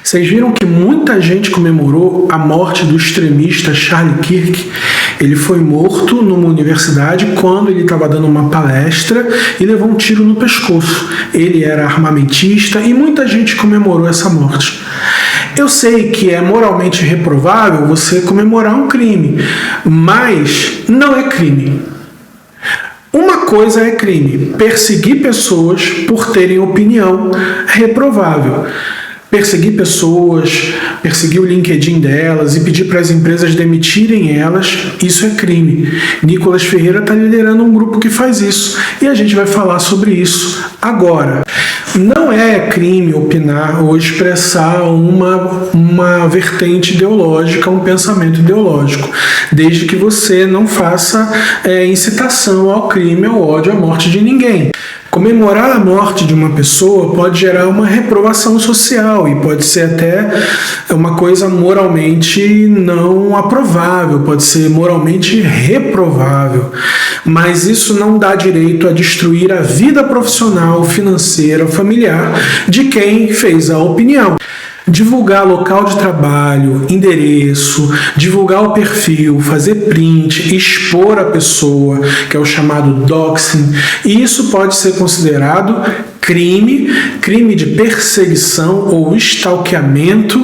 Vocês viram que muita gente comemorou a morte do extremista Charlie Kirk? Ele foi morto numa universidade quando ele estava dando uma palestra e levou um tiro no pescoço. Ele era armamentista e muita gente comemorou essa morte. Eu sei que é moralmente reprovável você comemorar um crime, mas não é crime. Uma coisa é crime: perseguir pessoas por terem opinião reprovável. Perseguir pessoas, perseguir o LinkedIn delas e pedir para as empresas demitirem elas, isso é crime. Nicolas Ferreira está liderando um grupo que faz isso e a gente vai falar sobre isso agora. Não é crime opinar ou expressar uma vertente ideológica, um pensamento ideológico, desde que você não faça incitação ao crime, ao ódio, à morte de ninguém. Comemorar a morte de uma pessoa pode gerar uma reprovação social e pode ser até uma coisa moralmente não aprovável, pode ser moralmente reprovável. Mas isso não dá direito a destruir a vida profissional, financeira, familiar de quem fez a opinião. Divulgar local de trabalho, endereço, divulgar o perfil, fazer print, expor a pessoa, que é o chamado doxing, e isso pode ser considerado crime de perseguição ou stalkeamento,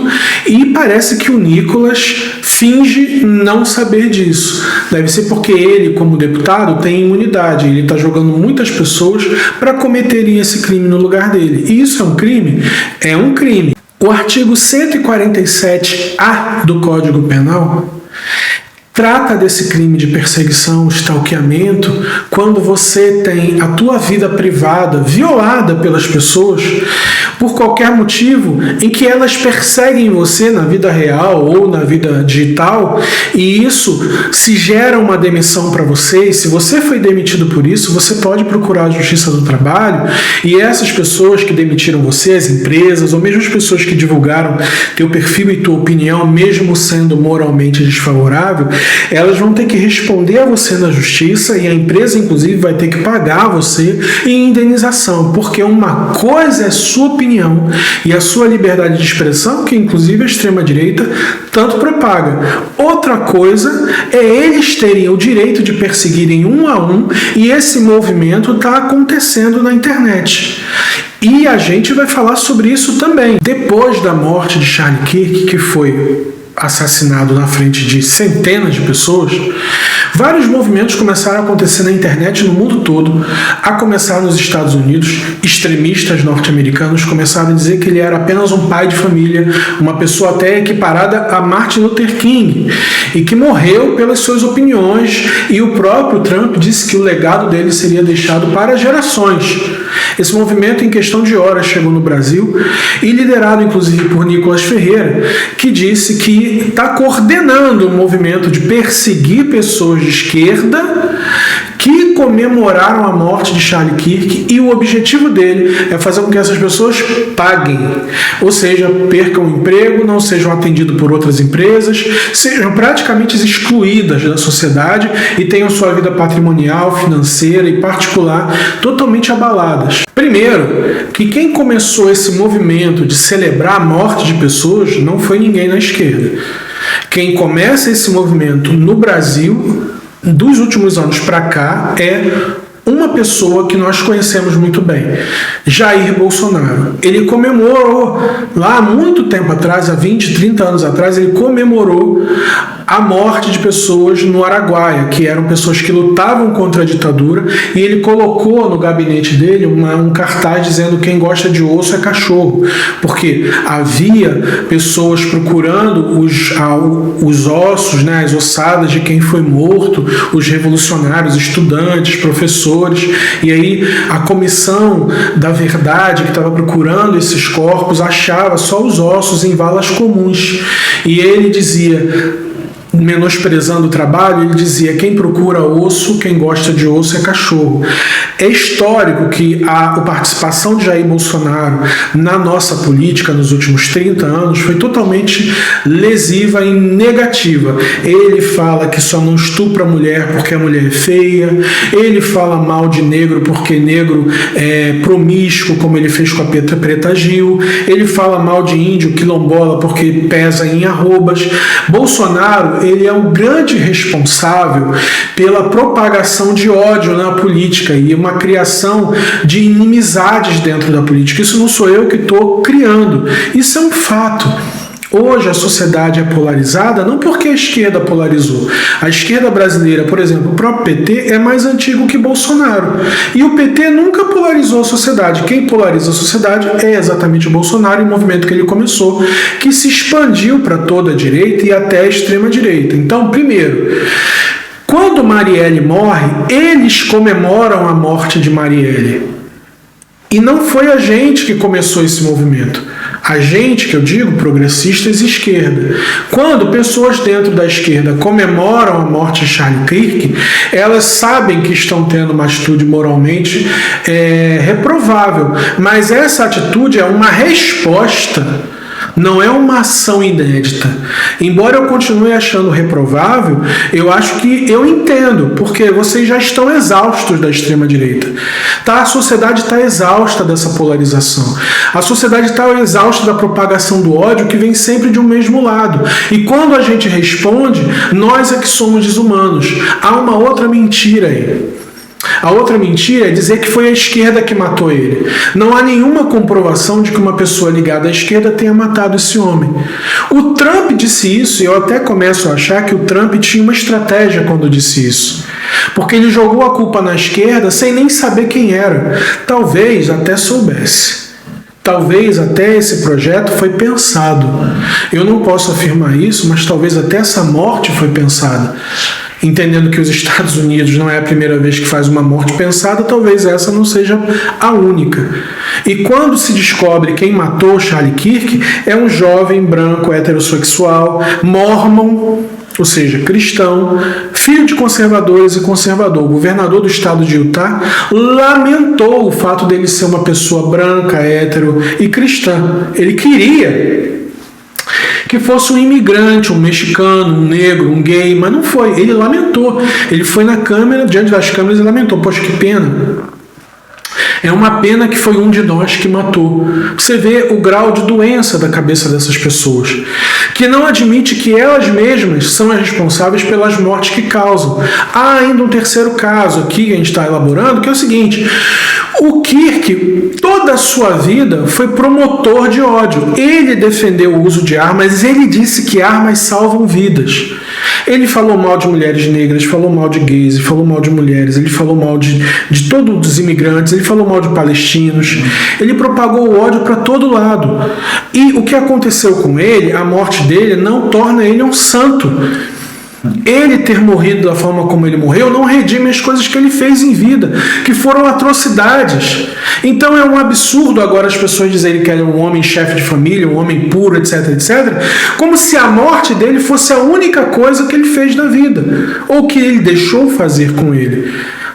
e parece que o Nicolas finge não saber disso. Deve ser porque ele, como deputado, tem imunidade, ele está jogando muitas pessoas para cometerem esse crime no lugar dele. E isso é um crime? É um crime. O artigo 147-A do Código Penal trata desse crime de perseguição, stalkeamento, quando você tem a tua vida privada violada pelas pessoas por qualquer motivo em que elas perseguem você na vida real ou na vida digital, e isso se gera uma demissão para você, e se você foi demitido por isso, você pode procurar a Justiça do Trabalho, e essas pessoas que demitiram você, as empresas, ou mesmo as pessoas que divulgaram teu perfil e tua opinião, mesmo sendo moralmente desfavorável, elas vão ter que responder a você na justiça, e a empresa, inclusive, vai ter que pagar você em indenização, porque uma coisa é sua opinião e a sua liberdade de expressão, que inclusive a extrema-direita tanto propaga. Outra coisa é eles terem o direito de perseguirem um a um, e esse movimento está acontecendo na internet. E a gente vai falar sobre isso também. Depois da morte de Charlie Kirk, que foi assassinado na frente de centenas de pessoas, vários movimentos começaram a acontecer na internet no mundo todo, a começar nos Estados Unidos. Extremistas norte-americanos começaram a dizer que ele era apenas um pai de família, uma pessoa até equiparada a Martin Luther King, e que morreu pelas suas opiniões, e o próprio Trump disse que o legado dele seria deixado para gerações. Esse movimento, em questão de horas, chegou no Brasil, e liderado inclusive por Nicolas Ferreira, que disse que está coordenando um movimento de perseguir pessoas de esquerda que comemoraram a morte de Charlie Kirk, e o objetivo dele é fazer com que essas pessoas paguem, ou seja, percam o emprego, não sejam atendidos por outras empresas, sejam praticamente excluídas da sociedade e tenham sua vida patrimonial, financeira e particular totalmente abaladas. Primeiro, que quem começou esse movimento de celebrar a morte de pessoas não foi ninguém na esquerda. Quem começa esse movimento no Brasil, dos últimos anos para cá, é uma pessoa que nós conhecemos muito bem, Jair Bolsonaro. Ele comemorou, lá há muito tempo atrás, há 20, 30 anos atrás, ele comemorou a morte de pessoas no Araguaia, que eram pessoas que lutavam contra a ditadura, e ele colocou no gabinete dele um cartaz dizendo: quem gosta de osso é cachorro, porque havia pessoas procurando os ossos, né, as ossadas de quem foi morto, os revolucionários, estudantes, professores, e aí a Comissão da Verdade, que estava procurando esses corpos, achava só os ossos em valas comuns, e ele dizia: menosprezando o trabalho, ele dizia: quem procura osso, quem gosta de osso é cachorro. É histórico que a participação de Jair Bolsonaro na nossa política nos últimos 30 anos foi totalmente lesiva e negativa. Ele fala que só não estupra a mulher porque a mulher é feia, ele fala mal de negro porque negro é promíscuo, como ele fez com a Preta Gil, ele fala mal de índio quilombola porque pesa em arrobas. Bolsonaro, ele é um grande responsável pela propagação de ódio na política e uma criação de inimizades dentro da política. Isso não sou eu que estou criando, isso é um fato. Hoje a sociedade é polarizada não porque a esquerda polarizou. A esquerda brasileira, por exemplo, o próprio PT é mais antigo que Bolsonaro. E o PT nunca polarizou a sociedade. Quem polariza a sociedade é exatamente o Bolsonaro e o movimento que ele começou, que se expandiu para toda a direita e até a extrema-direita. Então, primeiro, quando Marielle morre, eles comemoram a morte de Marielle. E não foi a gente que começou esse movimento. A gente, que eu digo, progressistas e esquerda. Quando pessoas dentro da esquerda comemoram a morte de Charlie Kirk, elas sabem que estão tendo uma atitude moralmente reprovável. Mas essa atitude é uma resposta, não é uma ação inédita. Embora eu continue achando reprovável, eu acho que eu entendo, porque vocês já estão exaustos da extrema-direita. Tá? A sociedade está exausta dessa polarização. A sociedade está exausta da propagação do ódio que vem sempre de um mesmo lado. E quando a gente responde, nós é que somos desumanos. Há uma outra mentira aí. A outra mentira é dizer que foi a esquerda que matou ele. Não há nenhuma comprovação de que uma pessoa ligada à esquerda tenha matado esse homem. O Trump disse isso, e eu até começo a achar que o Trump tinha uma estratégia quando disse isso. Porque ele jogou a culpa na esquerda sem nem saber quem era. Talvez até soubesse. Talvez até esse projeto foi pensado. Eu não posso afirmar isso, mas talvez até essa morte foi pensada. Entendendo que os Estados Unidos não é a primeira vez que faz uma morte pensada, talvez essa não seja a única. E quando se descobre quem matou Charlie Kirk, é um jovem branco heterossexual, mormon, ou seja, cristão, filho de conservadores e conservador. O governador do estado de Utah lamentou o fato dele ser uma pessoa branca, hétero e cristã. Ele queria que fosse um imigrante, um mexicano, um negro, um gay, mas não foi. Ele lamentou. Ele foi na câmera, diante das câmeras, e lamentou. Poxa, que pena. É uma pena que foi um de nós que matou. Você vê o grau de doença da cabeça dessas pessoas, que não admite que elas mesmas são as responsáveis pelas mortes que causam. Há ainda um terceiro caso aqui que a gente está elaborando, que é o seguinte: o Kirk, toda a sua vida, foi promotor de ódio. Ele defendeu o uso de armas, ele disse que armas salvam vidas. Ele falou mal de mulheres negras, falou mal de gays, falou mal de mulheres, ele falou mal de todos os imigrantes, ele falou mal de palestinos, ele propagou o ódio para todo lado. E o que aconteceu com ele, a morte dele, não torna ele um santo. Ele ter morrido da forma como ele morreu não redime as coisas que ele fez em vida, que foram atrocidades. Então é um absurdo agora as pessoas dizerem que ele é um homem chefe de família, um homem puro, etc, etc, como se a morte dele fosse a única coisa que ele fez na vida, ou que ele deixou fazer com ele.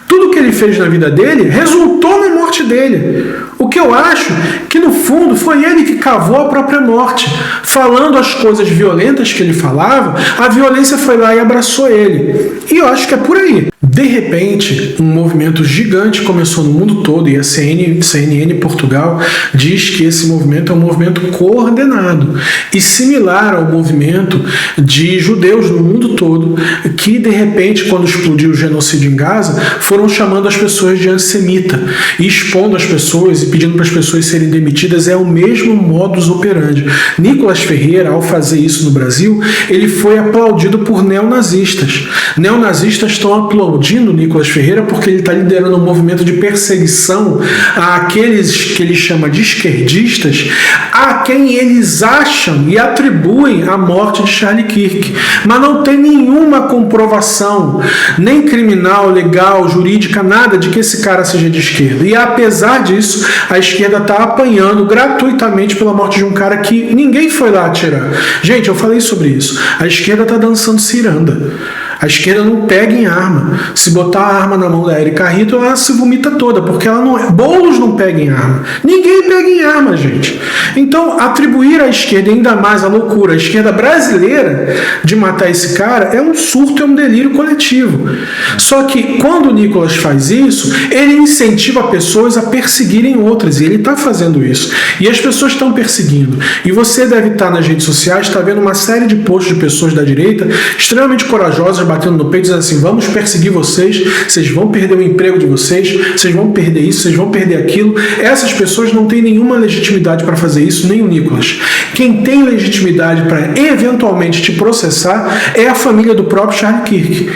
Tudo que ele fez na vida dele resultou na morte dele. O que eu acho que, no fundo, foi ele que cavou a própria morte. Falando as coisas violentas que ele falava, a violência foi lá e abraçou ele. E eu acho que é por aí. De repente, um movimento gigante começou no mundo todo, e a CNN Portugal diz que esse movimento é um movimento coordenado e similar ao movimento de judeus no mundo todo, que de repente, quando explodiu o genocídio em Gaza, foram chamando as pessoas de antissemita e expondo as pessoas e pedindo para as pessoas serem demitidas. É o mesmo modus operandi. Nicolas Ferreira, ao fazer isso no Brasil, ele foi aplaudido por neonazistas. Neonazistas estão aplaudindo Nicolas Ferreira porque ele está liderando um movimento de perseguição àqueles que ele chama de esquerdistas, a quem eles acham e atribuem a morte de Charlie Kirk. Mas não tem nenhuma comprovação, nem criminal, legal, jurídica, jurídica, nada de que esse cara seja de esquerda. E apesar disso, a esquerda está apanhando gratuitamente pela morte de um cara que ninguém foi lá atirar. Gente, eu falei sobre isso. A esquerda está dançando ciranda. A esquerda não pega em arma. Se botar a arma na mão da Érica Rito, ela se vomita toda, porque ela não é. Boulos não pega em arma. Ninguém pega em arma, gente. Então, atribuir à esquerda, ainda mais a loucura, a esquerda brasileira, de matar esse cara, é um surto, é um delírio coletivo. Só que, quando o Nicolas faz isso, ele incentiva pessoas a perseguirem outras, e ele está fazendo isso. E as pessoas estão perseguindo. E você deve estar nas redes sociais, está vendo uma série de posts de pessoas da direita, extremamente corajosas, batendo no peito, dizendo assim, vamos perseguir vocês, vocês vão perder o emprego de vocês vão perder isso, vocês vão perder aquilo. Essas pessoas não têm nenhuma legitimidade para fazer isso, nem o Nicolas. Quem tem legitimidade para eventualmente te processar é a família do próprio Charlie Kirk.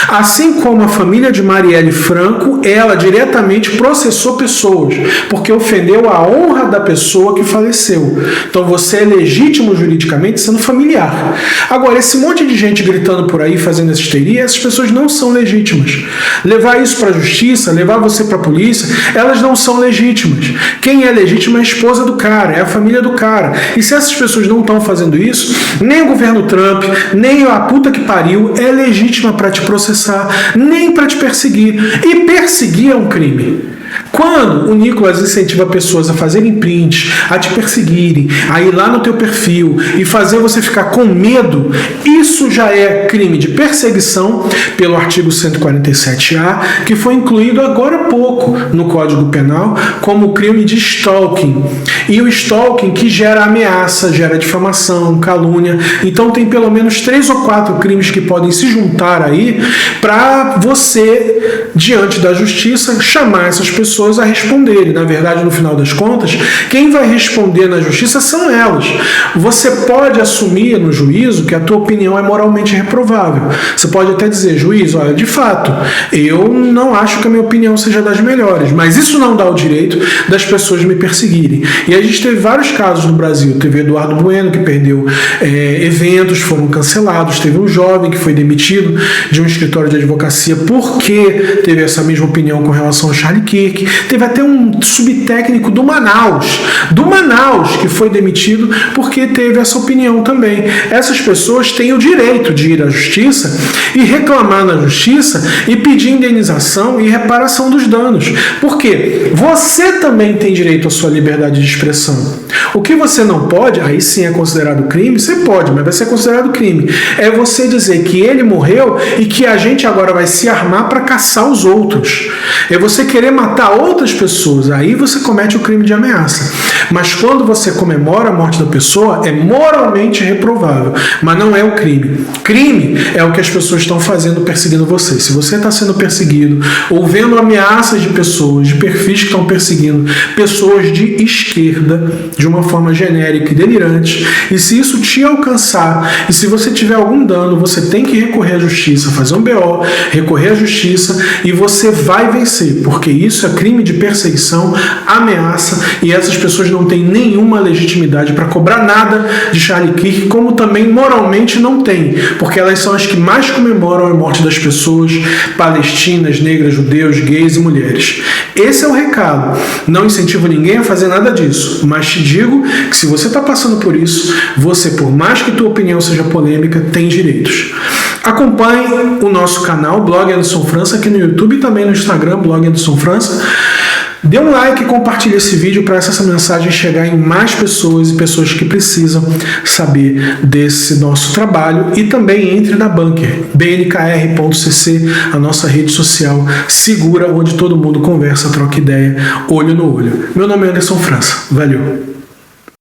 Assim como a família de Marielle Franco, ela diretamente processou pessoas, porque ofendeu a honra da pessoa que faleceu. Então você é legítimo juridicamente sendo familiar. Agora, esse monte de gente gritando por aí, fazendo essa histeria, essas pessoas não são legítimas. Levar isso para a justiça, levar você para a polícia, elas não são legítimas. Quem é legítimo é a esposa do cara, é a família do cara. E se essas pessoas não estão fazendo isso, nem o governo Trump, nem a puta que pariu é legítima para te processar, nem para te perseguir. E perseguir é um crime. Quando o Nicolas incentiva pessoas a fazerem prints, a te perseguirem, a ir lá no teu perfil e fazer você ficar com medo, isso já é crime de perseguição pelo artigo 147A, que foi incluído agora há pouco no Código Penal como crime de stalking. E o stalking que gera ameaça, gera difamação, calúnia. Então tem pelo menos 3 ou 4 crimes que podem se juntar aí para você, diante da justiça, chamar essas pessoas a responderem. Na verdade, no final das contas, quem vai responder na justiça são elas. Você pode assumir no juízo que a tua opinião é moralmente reprovável. Você pode até dizer, juiz, olha, de fato, eu não acho que a minha opinião seja das melhores, mas isso não dá o direito das pessoas me perseguirem. E a gente teve vários casos no Brasil. Teve Eduardo Bueno, que perdeu eventos, foram cancelados. Teve um jovem que foi demitido de um escritório de advocacia porque teve essa mesma opinião com relação ao Charlie Kirk. Teve até um subtécnico do Manaus, que foi demitido porque teve essa opinião também. Essas pessoas têm o direito de ir à justiça e reclamar na justiça e pedir indenização e reparação dos danos. Por quê? Você também tem direito à sua liberdade de expressão. O que você não pode, aí sim é considerado crime, você pode, mas vai ser considerado crime. É você dizer que ele morreu e que a gente agora vai se armar para caçar os outros. É você querer matar outras pessoas, aí você comete o crime de ameaça. Mas quando você comemora a morte da pessoa, é moralmente reprovável, mas não é o crime. Crime é o que as pessoas estão fazendo perseguindo você. Se você está sendo perseguido, ou vendo ameaças de pessoas, de perfis que estão perseguindo pessoas de esquerda, de uma forma genérica e delirante, e se isso te alcançar, e se você tiver algum dano, você tem que recorrer à justiça, fazer um BO, recorrer à justiça, e você vai vencer, porque isso é crime de perseguição, ameaça, e essas pessoas não têm nenhuma legitimidade para cobrar nada de Charlie Kirk, como também moralmente não tem, porque elas são as que mais comemoram a morte das pessoas palestinas, negras, judeus, gays e mulheres. Esse é o recado. Não incentivo ninguém a fazer nada disso, mas te digo que se você está passando por isso, você, por mais que tua opinião seja polêmica, tem direitos. Acompanhe o nosso canal, Blog Anderson França, aqui no YouTube e também no Instagram, Blog Anderson França. Dê um like e compartilhe esse vídeo para essa mensagem chegar em mais pessoas e pessoas que precisam saber desse nosso trabalho. E também entre na Bunker, bnkr.cc, a nossa rede social segura, onde todo mundo conversa, troca ideia, olho no olho. Meu nome é Anderson França. Valeu!